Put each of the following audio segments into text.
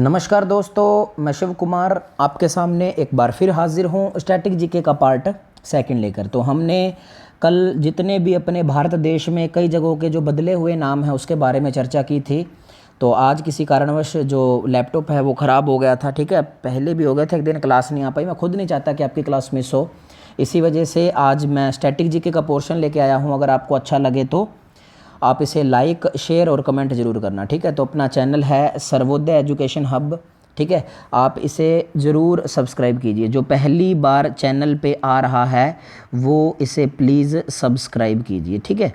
नमस्कार दोस्तों, मैं शिव कुमार आपके सामने एक बार फिर हाजिर हूँ स्टैटिक जीके का पार्ट सेकंड लेकर। तो हमने कल जितने भी अपने भारत देश में कई जगहों के जो बदले हुए नाम हैं उसके बारे में चर्चा की थी। तो आज किसी कारणवश जो लैपटॉप है वो ख़राब हो गया था। ठीक है, पहले भी हो गया था, एक दिन क्लास नहीं आ पाई। मैं खुद नहीं चाहता कि आपकी क्लास मिस हो, इसी वजह से आज मैं स्टैटिक जीके का पोर्शन लेके आया हूँ। अगर आपको अच्छा लगे तो आप इसे लाइक, शेयर और कमेंट ज़रूर करना। ठीक है, तो अपना चैनल है सर्वोदय एजुकेशन हब। ठीक है, आप इसे ज़रूर सब्सक्राइब कीजिए। जो पहली बार चैनल पे आ रहा है वो इसे प्लीज़ सब्सक्राइब कीजिए। ठीक है,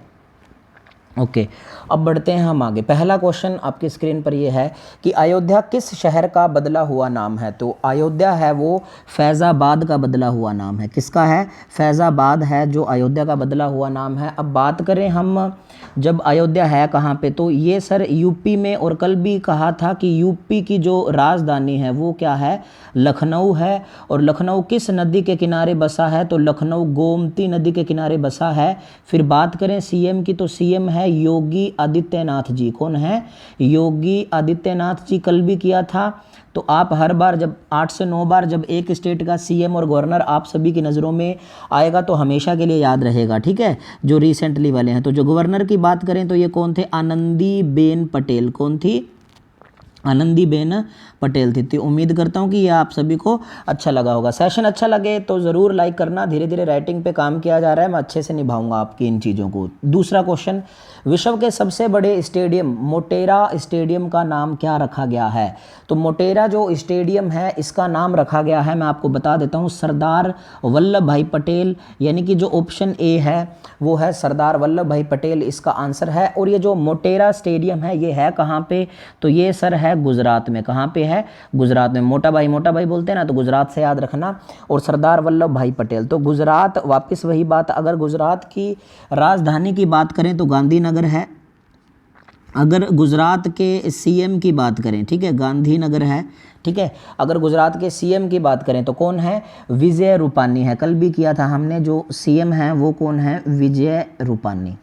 ओके। अब बढ़ते हैं हम आगे। पहला क्वेश्चन आपकी स्क्रीन पर ये है कि अयोध्या किस शहर का बदला हुआ नाम है। तो अयोध्या है वो फैज़ाबाद का बदला हुआ नाम है। किसका है? फैज़ाबाद है जो अयोध्या का बदला हुआ नाम है। अब बात करें हम, जब अयोध्या है कहाँ पे, तो ये सर यूपी में, और कल भी कहा था कि यूपी की जो राजधानी है वो क्या है? लखनऊ है। और लखनऊ किस नदी के किनारे बसा है? तो लखनऊ गोमती नदी के किनारे बसा है। फिर बात करें सीएम की, तो सीएम है योगी आदित्यनाथ जी। कौन है? योगी आदित्यनाथ जी। कल भी किया था। तो आप हर बार जब 8 से 9 बार जब एक स्टेट का सीएम और गवर्नर आप सभी की नज़रों में आएगा तो हमेशा के लिए याद रहेगा। ठीक है, जो रिसेंटली वाले हैं। तो जो गवर्नर की बात करें तो ये कौन थे? आनंदीबेन पटेल। कौन थी? आनंदीबेन पटेल थी। तो उम्मीद करता हूँ कि ये आप सभी को अच्छा लगा होगा। सेशन अच्छा लगे तो ज़रूर लाइक करना। धीरे धीरे राइटिंग पे काम किया जा रहा है, मैं अच्छे से निभाऊंगा आपकी इन चीज़ों को। दूसरा क्वेश्चन, विश्व के सबसे बड़े स्टेडियम मोटेरा स्टेडियम का नाम क्या रखा गया है? तो मोटेरा जो स्टेडियम है इसका नाम रखा गया है, मैं आपको बता देता हूँ, सरदार वल्लभ भाई पटेल। यानी कि जो ऑप्शन ए है वो है सरदार वल्लभ भाई पटेल, इसका आंसर है। और ये जो मोटेरा स्टेडियम है ये है कहाँ पे? तो ये सर है गुजरात में। कहाँ पे है? गुजरात में। मोटा भाई बोलते हैं ना, तो गुजरात से याद रखना। और सरदार वल्लभ भाई पटेल, तो गुजरात, वापस वही बात, अगर गुजरात की राजधानी की बात करें तो गांधीनगर है। अगर गुजरात के सीएम की बात करें, ठीक है, गांधीनगर है। ठीक है, अगर गुजरात के सीएम की बात करें तो कौन है? विजय रूपानी है। कल भी किया था हमने, जो सीएम है वो कौन है? विजय रूपानी।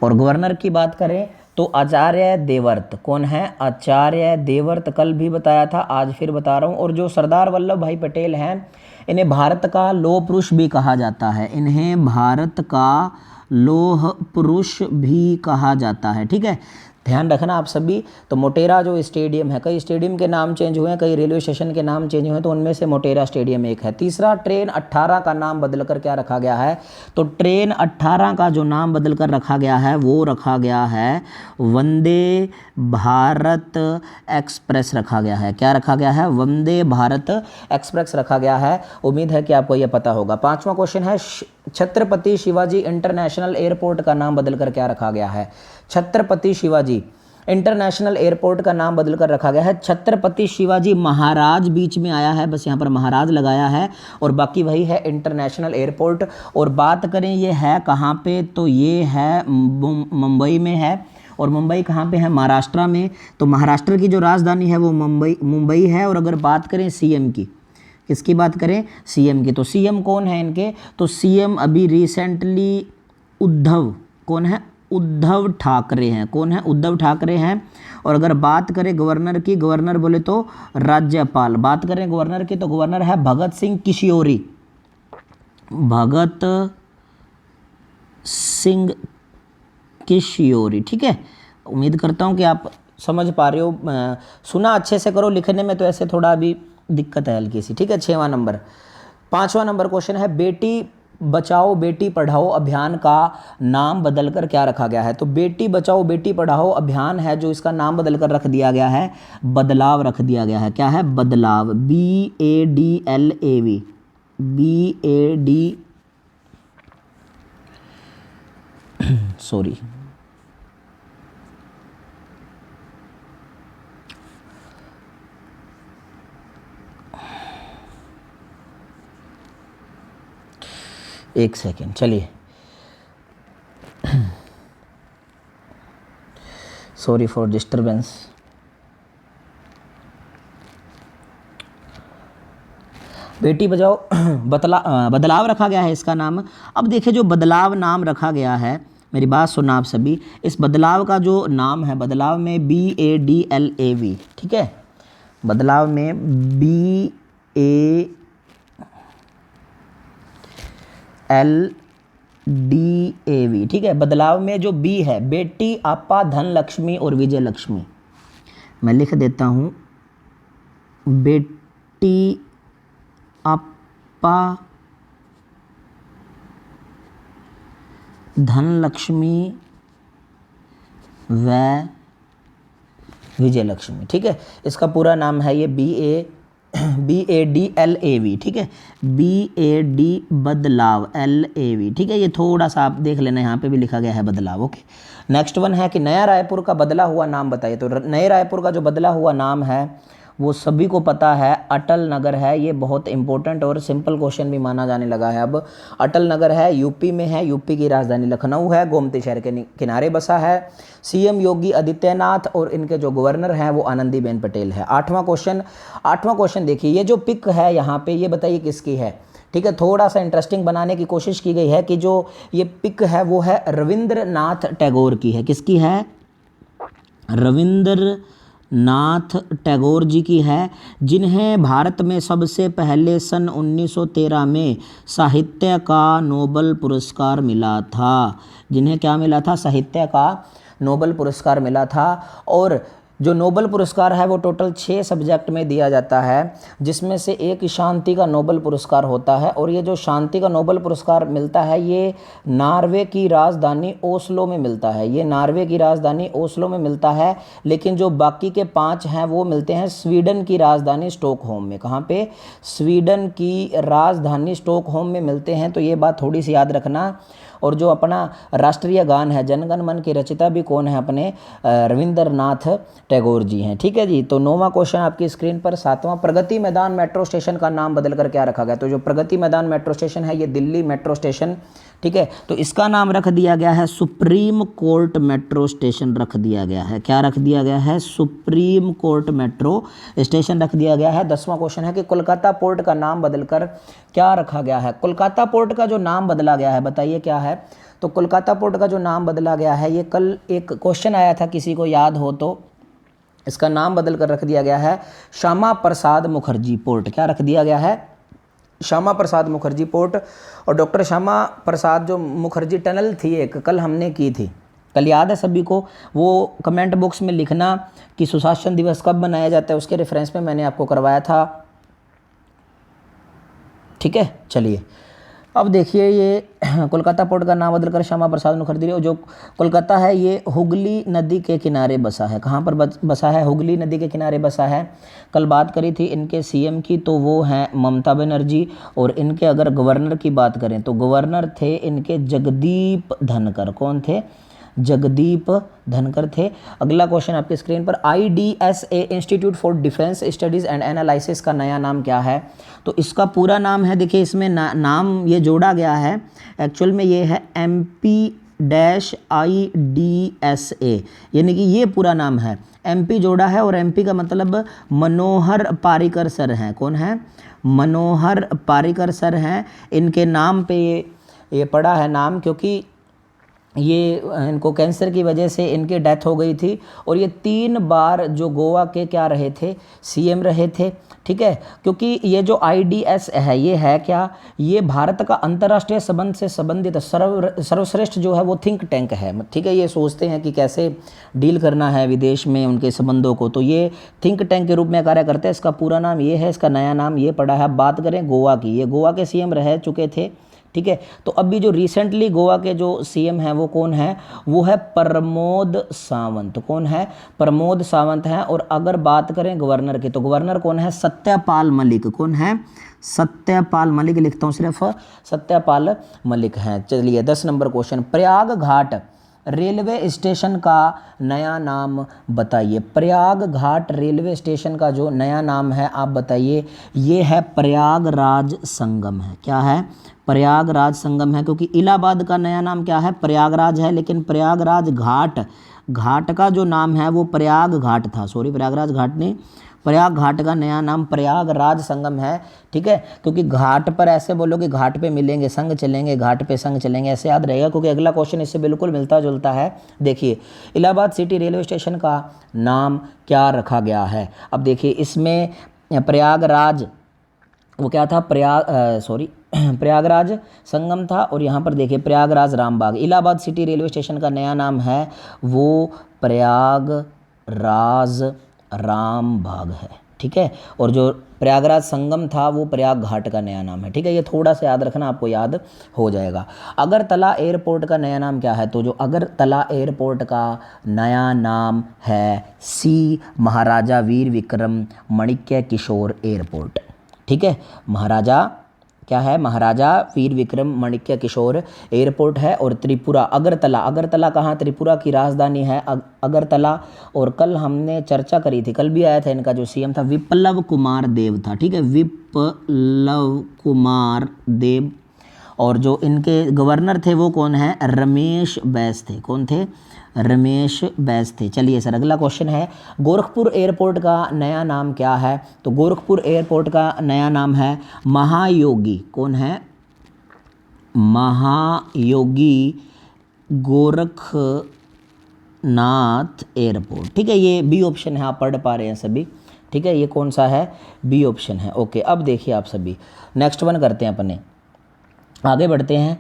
और गवर्नर की बात करें तो आचार्य देवव्रत। कौन है? आचार्य देवव्रत। कल भी बताया था, आज फिर बता रहा हूँ। और जो सरदार वल्लभ भाई पटेल हैं, इन्हें भारत का लौह पुरुष भी कहा जाता है। इन्हें भारत का लौह पुरुष भी कहा जाता है। ठीक है, ध्यान रखना आप सभी। तो मोटेरा जो स्टेडियम है, कई स्टेडियम के नाम चेंज हुए हैं, कई रेलवे स्टेशन के नाम चेंज हुए हैं, तो उनमें से मोटेरा स्टेडियम एक है। तीसरा, ट्रेन 18 का नाम बदलकर क्या रखा गया है? तो ट्रेन 18 का जो नाम बदलकर रखा गया है वो रखा गया है वंदे भारत एक्सप्रेस रखा गया है। क्या रखा गया है? वंदे भारत एक्सप्रेस रखा गया है। उम्मीद है कि आपको यह पता होगा। पांचवा क्वेश्चन है, छत्रपति शिवाजी इंटरनेशनल एयरपोर्ट का नाम बदलकर क्या रखा गया है? छत्रपति शिवाजी इंटरनेशनल एयरपोर्ट का नाम बदलकर रखा गया है छत्रपति शिवाजी महाराज। बीच में आया है, बस यहाँ पर महाराज लगाया है, और बाकी वही है इंटरनेशनल एयरपोर्ट। और बात करें ये है कहाँ पे, तो ये है मुंबई में है। और मुंबई कहाँ पे है? महाराष्ट्र में। तो महाराष्ट्र की जो राजधानी है वो मुंबई है। और अगर बात करें सीएम की, किसकी बात करें? सीएम की। तो सीएम कौन है इनके? तो सीएम अभी रिसेंटली उद्धव, कौन है? उद्धव ठाकरे हैं। कौन है? उद्धव ठाकरे हैं। और अगर बात करें गवर्नर की, गवर्नर बोले तो राज्यपाल। बात करें गवर्नर की तो गवर्नर है भगत सिंह किशोरी। भगत सिंह किशोरी। ठीक है, उम्मीद करता हूं कि आप समझ पा रहे हो। सुना अच्छे से करो, लिखने में तो ऐसे थोड़ा अभी दिक्कत है हल्की सी। ठीक है, 6वां नंबर। 5वां नंबर क्वेश्चन है, बेटी बचाओ बेटी पढ़ाओ अभियान का नाम बदलकर क्या रखा गया है? तो बेटी बचाओ बेटी पढ़ाओ अभियान है जो, इसका नाम बदलकर रख दिया गया है बदलाव रख दिया गया है। क्या है? बदलाव। BADLAV। BAD, सॉरी, एक सेकेंड, चलिए, sorry for disturbance. Beti Bachao बदलाव रखा गया है इसका नाम। अब देखिए, जो बदलाव नाम रखा गया है मेरी बात सुनना आप सभी, इस बदलाव का जो नाम है, बदलाव में BADLAV, ठीक है, बदलाव में BALDAV, ठीक है। बदलाव में जो बी है, बेटी, आपा, धन लक्ष्मी और विजय लक्ष्मी, मैं लिख देता हूँ, बेटी, आपा, धन लक्ष्मी व विजय लक्ष्मी, ठीक है। इसका पूरा नाम है ये BADLAV, ठीक है, BAD बदलाव LAV, ठीक है। ये थोड़ा सा आप देख लेना, यहाँ पे भी लिखा गया है बदलाव, ओके। नेक्स्ट वन है कि नया रायपुर का बदला हुआ नाम बताइए। तो नए रायपुर का जो बदला हुआ नाम है वो सभी को पता है, अटल नगर है। ये बहुत इंपॉर्टेंट और सिंपल क्वेश्चन भी माना जाने लगा है अब। अटल नगर है, यूपी में है, यूपी की राजधानी लखनऊ है, गोमती शहर के किनारे बसा है। सीएम योगी आदित्यनाथ और इनके जो गवर्नर हैं वो आनंदीबेन पटेल है। आठवां क्वेश्चन देखिए, ये जो पिक है यहाँ पे, ये बताइए किसकी है, ठीक है। थोड़ा सा इंटरेस्टिंग बनाने की कोशिश की गई है कि जो ये पिक है वो है रविंद्रनाथ टैगोर की है। किसकी है? रविंद्रनाथ टैगोर जी की है, जिन्हें भारत में सबसे पहले सन 1913 में साहित्य का नोबेल पुरस्कार मिला था। जिन्हें क्या मिला था? साहित्य का नोबेल पुरस्कार मिला था। और जो नोबेल पुरस्कार है वो टोटल 6 सब्जेक्ट में दिया जाता है, जिसमें से एक शांति का नोबेल पुरस्कार होता है। और ये जो शांति का नोबेल पुरस्कार मिलता है ये नॉर्वे की राजधानी ओस्लो में मिलता है। ये नॉर्वे की राजधानी ओस्लो में मिलता है, लेकिन जो बाकी के 5 हैं वो मिलते हैं स्वीडन की राजधानी स्टॉकहोम में। कहाँ पे? स्वीडन की राजधानी स्टॉकहोम में मिलते हैं। तो ये बात थोड़ी सी याद रखना। और जो अपना राष्ट्रीय गान है जनगण मन के रचयिता भी कौन है? अपने रविंद्रनाथ टैगोर जी हैं, ठीक है जी। तो 9वां क्वेश्चन आपकी स्क्रीन पर, 7वां, प्रगति मैदान मेट्रो स्टेशन का नाम बदलकर क्या रखा गया? तो जो प्रगति मैदान मेट्रो स्टेशन है ये दिल्ली मेट्रो स्टेशन, ठीक है, तो इसका नाम रख दिया गया है सुप्रीम कोर्ट मेट्रो स्टेशन रख दिया गया है। क्या रख दिया गया है? सुप्रीम कोर्ट मेट्रो स्टेशन रख दिया गया है। 10वां क्वेश्चन है कि कोलकाता पोर्ट का नाम बदलकर क्या रखा गया है? कोलकाता पोर्ट का जो नाम बदला गया है बताइए क्या है? तो कोलकाता पोर्ट का जो नाम बदला गया है, ये कल एक क्वेश्चन आया था, किसी को याद हो तो, इसका नाम बदल कर रख दिया गया है श्यामा प्रसाद मुखर्जी पोर्ट। क्या रख दिया गया है? श्यामा प्रसाद मुखर्जी पोर्ट। और डॉक्टर श्यामा प्रसाद जो मुखर्जी टनल थी एक, कल हमने की थी, कल याद है सभी को? वो कमेंट बॉक्स में लिखना कि सुशासन दिवस कब मनाया जाता है, उसके रेफरेंस में मैंने आपको करवाया था, ठीक है। चलिए अब देखिए, ये कोलकाता पोर्ट का नाम बदलकर श्यामा प्रसाद मुखर्जी, जो कोलकाता है ये हुगली नदी के किनारे बसा है। कहाँ पर बसा है? हुगली नदी के किनारे बसा है। कल बात करी थी इनके सीएम की, तो वो हैं ममता बनर्जी। और इनके अगर गवर्नर की बात करें तो गवर्नर थे इनके जगदीप धनकर। कौन थे? जगदीप धनकर थे। अगला क्वेश्चन आपकी स्क्रीन पर, IDSA institute for defence studies and analysis का नया नाम क्या है? तो इसका पूरा नाम है, देखिए इसमें नाम ये जोड़ा गया है, एक्चुअल में ये है MP-IDSA, यानी कि ये पूरा नाम है। MP जोड़ा है और MP का मतलब मनोहर पारिकर सर हैं। कौन है? मनोहर पारिकर सर हैं। इनके नाम पे ये पड़ा है नाम, क्योंकि ये इनको कैंसर की वजह से इनकी डेथ हो गई थी। और ये 3 बार जो गोवा के क्या रहे थे? सीएम रहे थे, ठीक है। क्योंकि ये जो IDS है ये है क्या? ये भारत का अंतर्राष्ट्रीय संबंध से संबंधित सर्वश्रेष्ठ जो है वो थिंक टैंक है, ठीक है। ये सोचते हैं कि कैसे डील करना है विदेश में उनके संबंधों को, तो ये थिंक टैंक के रूप में कार्य करते हैं। इसका पूरा नाम ये है, इसका नया नाम ये पड़ा है। बात करें गोवा की, ये गोवा के सीएम रह चुके थे, ठीक है। तो अभी जो रिसेंटली गोवा के जो सीएम हैं वो कौन है? वो है प्रमोद सावंत। कौन है? प्रमोद सावंत हैं। और अगर बात करें गवर्नर की, तो गवर्नर कौन है? सत्यपाल मलिक। कौन है? सत्यपाल मलिक, लिखता हूँ सिर्फ, सत्यपाल मलिक हैं। चलिए 10 नंबर क्वेश्चन, प्रयाग घाट रेलवे स्टेशन का नया नाम बताइए। प्रयागघाट रेलवे स्टेशन का जो नया नाम है आप बताइए। ये है प्रयागराज संगम है। क्या है? प्रयागराज संगम है, क्योंकि इलाहाबाद का नया नाम क्या है? प्रयागराज है, लेकिन प्रयागराज घाट घाट का जो नाम है वो प्रयाग घाट था, सॉरी प्रयागराज घाट नहीं, प्रयाग घाट का नया नाम प्रयागराज संगम है। ठीक है, क्योंकि घाट पर ऐसे बोलो कि घाट पे मिलेंगे संग चलेंगे, घाट पे संग चलेंगे, ऐसे याद रहेगा, क्योंकि अगला क्वेश्चन इससे बिल्कुल मिलता जुलता है। देखिए, इलाहाबाद सिटी रेलवे स्टेशन का नाम क्या रखा गया है। अब देखिए इसमें प्रयागराज वो क्या था, प्रयागराज संगम था, और यहाँ पर देखिए Prayagraj Rambagh. Allahabad city railway station का नया नाम है वो प्रयागराज रामबाग है। ठीक है, और जो प्रयागराज संगम था वो प्रयाग घाट का नया नाम है। ठीक है, ये थोड़ा सा याद रखना, आपको याद हो जाएगा। अगरतला एयरपोर्ट का नया नाम क्या है, तो जो अगरतला एयरपोर्ट का नया नाम है सी महाराजा वीर विक्रम मणिक्य किशोर एयरपोर्ट। ठीक है, महाराजा क्या है, महाराजा वीर विक्रम मणिक्य किशोर एयरपोर्ट है। और त्रिपुरा अगरतला, अगरतला कहाँ, त्रिपुरा की राजधानी है अगरतला। और कल हमने चर्चा करी थी, कल भी आया था, इनका जो सीएम था विप्लव कुमार देव था। ठीक है, विप्लव कुमार देव। और जो इनके गवर्नर थे वो कौन है, रमेश बैस थे। कौन थे, रमेश बैस थे। चलिए सर, अगला क्वेश्चन है गोरखपुर एयरपोर्ट का नया नाम क्या है, तो गोरखपुर एयरपोर्ट का नया नाम है महायोगी। कौन है, महायोगी गोरखनाथ एयरपोर्ट। ठीक है, ये बी ऑप्शन है, आप पढ़ पा रहे हैं सभी। ठीक है, ये कौन सा है, बी ऑप्शन है। ओके, अब देखिए आप सभी, नेक्स्ट वन करते हैं अपने, आगे बढ़ते हैं।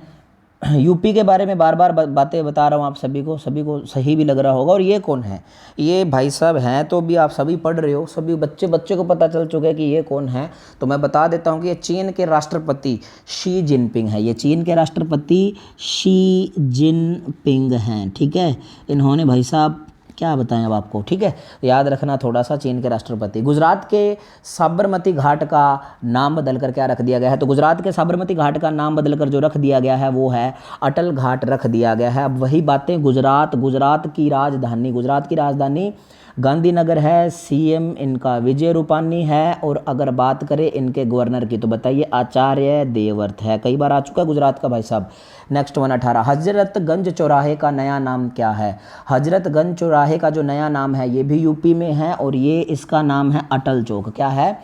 यूपी के बारे में बार बार बातें बता रहा हूँ आप सभी को सही भी लग रहा होगा। और ये कौन है, ये भाई साहब हैं तो भी आप सभी पढ़ रहे हो, सभी बच्चे को पता चल चुका है कि ये कौन है। तो मैं बता देता हूँ कि ये चीन के राष्ट्रपति शी जिनपिंग है। ये चीन के राष्ट्रपति शी जिनपिंग हैं। ठीक है, इन्होंने भाई साहब क्या बताएं अब आपको। ठीक है, याद रखना थोड़ा सा, चीन के राष्ट्रपति। गुजरात के साबरमती घाट का नाम बदलकर क्या रख दिया गया है, तो गुजरात के साबरमती घाट का नाम बदलकर जो रख दिया गया है वो है अटल घाट रख दिया गया है। अब वही बातें, गुजरात की राजधानी गांधीनगर है, सीएम इनका विजय रूपानी है। और अगर बात करें इनके गवर्नर की तो बताइए आचार्य देवव्रत है, कई बार आ चुका है गुजरात का भाई साहब। नेक्स्ट 118, हजरतगंज चौराहे का नया नाम क्या है। हजरतगंज चौराहे का जो नया नाम है ये भी यूपी में है, और ये इसका नाम है अटल चौक। क्या है,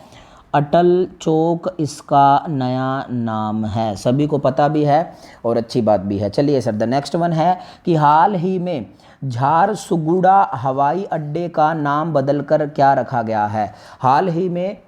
अटल चौक इसका नया नाम है, सभी को पता भी है और अच्छी बात भी है। चलिए सर, द नेक्स्ट वन है कि हाल ही में झारसुगुड़ा हवाई अड्डे का नाम बदलकर क्या रखा गया है। हाल ही में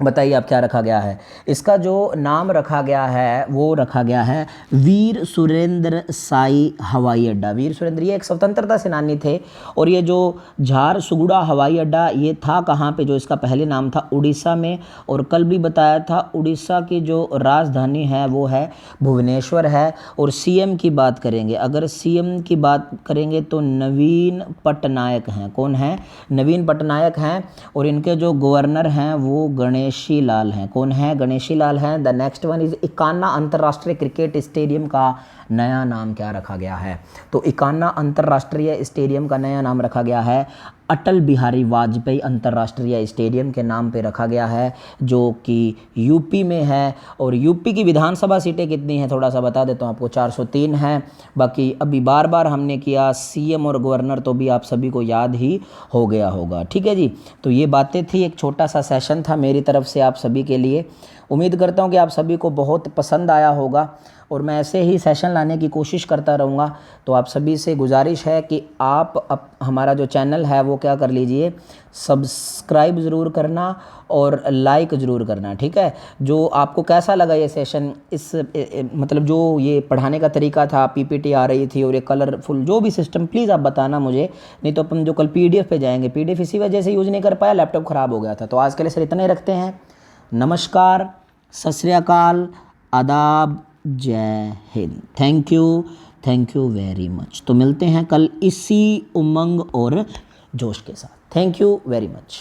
बताइए आप क्या रखा गया है, इसका जो नाम रखा गया है वो रखा गया है वीर सुरेंद्र साई हवाई अड्डा। वीर सुरेंद्र ये एक स्वतंत्रता सेनानी थे, और ये जो झारसुगुड़ा हवाई अड्डा ये था कहाँ पे, जो इसका पहले नाम था उड़ीसा में। और कल भी बताया था उड़ीसा की जो राजधानी है वो है भुवनेश्वर है। और सीएम की बात करेंगे, अगर सीएम की बात करेंगे तो नवीन पटनायक हैं। कौन है, नवीन पटनायक हैं। और इनके जो गवर्नर हैं वो गणेशी लाल हैं। कौन है, गणेशी लाल हैं। The next one is Ekana अंतर्राष्ट्रीय क्रिकेट स्टेडियम का नया नाम क्या रखा गया है, तो इकाना अंतर्राष्ट्रीय स्टेडियम का नया नाम रखा गया है अटल बिहारी वाजपेयी अंतर्राष्ट्रीय स्टेडियम के नाम पे रखा गया है, जो कि यूपी में है। और यूपी की विधानसभा सीटें कितनी हैं थोड़ा सा बता देता हूँ आपको, 403 हैं। बाकी अभी बार बार हमने किया सीएम और गवर्नर, तो भी आप सभी को याद ही हो गया होगा। ठीक है जी, तो ये बातें थी, एक छोटा सा सेशन था मेरी तरफ से आप सभी के लिए। उम्मीद करता हूँ कि आप सभी को बहुत पसंद आया होगा, और मैं ऐसे ही सेशन लाने की कोशिश करता रहूँगा। तो आप सभी से गुजारिश है कि आप हमारा जो चैनल है वो क्या कर लीजिए, सब्सक्राइब ज़रूर करना और लाइक ज़रूर करना। ठीक है, जो आपको कैसा लगा ये सेशन, इस मतलब जो ये पढ़ाने का तरीका था, पीपीटी आ रही थी और ये कलरफुल जो भी सिस्टम, प्लीज़ आप बताना मुझे, नहीं तो अपन जो कल पीडीएफ पे जाएंगे, पीडीएफ इसी वजह से यूज़ नहीं कर पाया, लैपटॉप ख़राब हो गया था। तो आज के लिए सर इतना ही रखते हैं। नमस्कार, सत श्री अकाल, आदाब, जय Hind. Thank you very much. तो मिलते हैं कल इसी उमंग और जोश के साथ। Thank you very much.